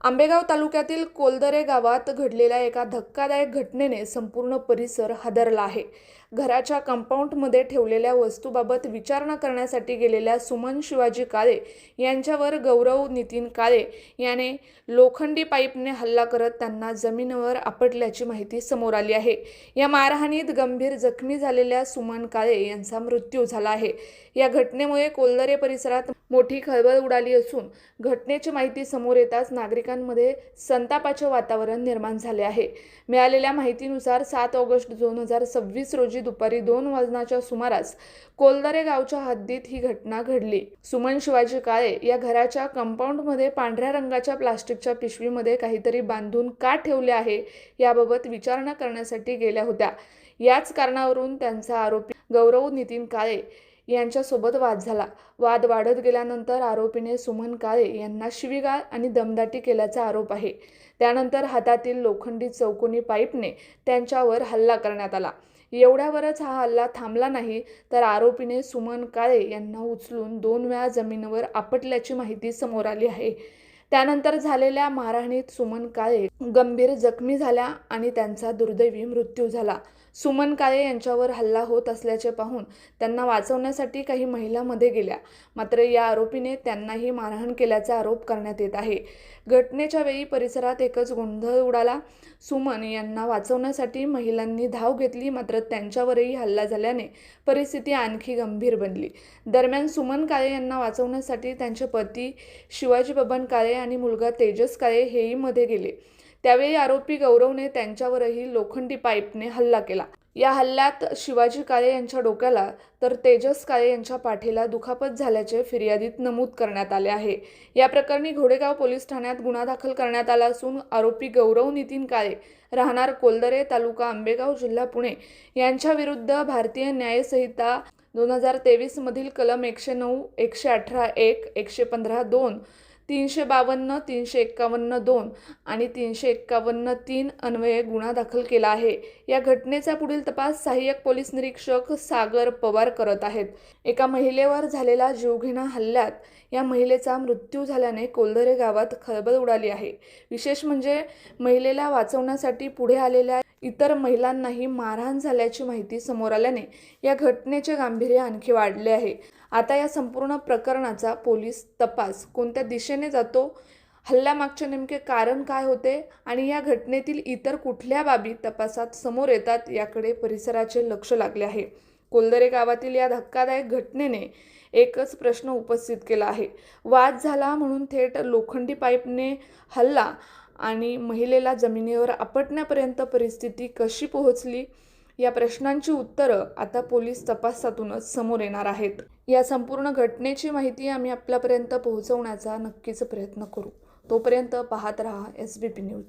आंबेगाव तालुक्यातील कोलदरे गावात घडलेल्या एका धक्कादायक घटनेने संपूर्ण परिसर हादरला आहे। घराच्या कंपाऊंडमध्ये ठेवलेल्या वस्तूबाबत विचारणा करण्यासाठी गेलेल्या सुमन शिवाजी काळे यांच्यावर गौरव नितीन काळे याने लोखंडी पाईपने हल्ला करत त्यांना जमिनीवर आपटल्याची माहिती समोर आली आहे। या मारहाणीत गंभीर जखमी झालेल्या सुमन काळे यांचा मृत्यू झाला आहे। या घटनेमुळे कोलदरे परिसरात मोठी खळबळ उडाली असून घटनेची माहिती समोर येताच नागरिकांमध्ये संतापाचे वातावरण निर्माण झाले आहे। मिळालेल्या माहितीनुसार 7 ऑगस्ट 2026 रोजी दुपारी 2 वाजण्याच्या सुमारास कोलदरे गावच्या हद्दीत ही घटना घडली। सुमन शिवाजी काळे या घराच्या कंपाऊंडमध्ये पांढऱ्या रंगाच्या प्लास्टिकच्या पिशवीमध्ये काहीतरी बांधून का ठेवले आहे याबाबत विचारणा करण्यासाठी गेल्या होत्या। याच कारणावरून त्यांचा आरोपी गौरव नितीन काळे यांच्यासोबत वाद झाला। वाद वाढत गेल्यानंतर आरोपीने सुमन काळे यांना शिवीगाळ आणि दमदाटी केल्याचा आरोप आहे। त्यानंतर हातातील लोखंडी चौकोनी पाईपने त्यांच्यावर हल्ला करण्यात आला। एवढ्यावरच हा हल्ला थांबला नाही तर आरोपीने सुमन काळे यांना उचलून 2 वेळा जमिनीवर आपटल्याची माहिती समोर आली आहे। त्यानंतर झालेल्या मारहाणीत सुमन काळे गंभीर जखमी झाल्या आणि त्यांचा दुर्दैवी मृत्यू झाला। सुमन काळे यांच्यावर हल्ला होत असल्याचे पाहून त्यांना वाचवण्यासाठी काही महिला मध्ये गेल्या, मात्र या आरोपीने त्यांनाही मारहाण केल्याचा आरोप करण्यात येत आहे। घटनेच्या वेळी परिसरात एकच गोंधळ उडाला। सुमन यांना वाचवण्यासाठी महिलांनी धाव घेतली, मात्र त्यांच्यावरही हल्ला झाल्याने परिस्थिती आणखी गंभीर बनली। दरम्यान सुमन काळे यांना वाचवण्यासाठी त्यांचे पती शिवाजी बबन काळे आणि मुलगा तेजस काळे हेही मध्ये गेले। त्यावेळी आरोपी गौरवने त्यांच्यावरही लोखंडी पाईपने हल्ला केला। या हल्ल्यात शिवाजी काळे यांच्या डोक्याला तर तेजस काळे यांच्या पाठीला दुखापत झाल्याचे फिर्यादीत नमूद करण्यात आले आहे। या प्रकरणी घोडेगाव पोलीस ठाण्यात गुन्हा दाखल करण्यात आला असून आरोपी गौरव नितीन काळे राहणार कोलदरे, तालुका आंबेगाव, जिल्हा पुणे यांच्या विरुद्ध भारतीय न्याय संहिता 2023 मधील कलम 109, 118(1), 115(2), 352, 351(2) आणि 351(3) अन्वये गुन्हा दाखल केला आहे। या घटनेचा पुढील तपास सहाय्यक पोलीस निरीक्षक सागर पवार करत आहेत। एका महिलेवर झालेल्या जीवघेण्या हल्ल्यात या महिलेचा मृत्यू झाल्याने कोलदरे गावात खळबळ उडाली आहे। विशेष म्हणजे महिलेला वाचवण्यासाठी पुढे आलेल्या इतर महिलांनाही मारहाण झाल्याची माहिती समोर आल्याने या घटनेचे गांभीर्य आणखी वाढले आहे। आता या संपूर्ण प्रकरणाचा पोलीस तपास कोणत्या दिशेने जातो, हल्ल्यामागचे नेमके कारण काय होते आणि या घटनेतील इतर कुठल्या बाबी तपासात समोर येतात याकडे परिसराचे लक्ष लागले आहे। कोलदरे गावातील या धक्कादायक घटनेने एकच प्रश्न उपस्थित केला आहे, वाद झाला म्हणून थेट लोखंडी पाईपने हल्ला आणि महिलेला जमिनीवर आपटण्यापर्यंत परिस्थिती कशी पोहोचली? या प्रश्नांची उत्तरं आता पोलीस तपासातूनच समोर येणार आहेत। या संपूर्ण घटनेची माहिती आम्ही आपल्यापर्यंत पोहोचवण्याचा नक्कीच प्रयत्न करू। तोपर्यंत पाहत रहा SBP न्यूज।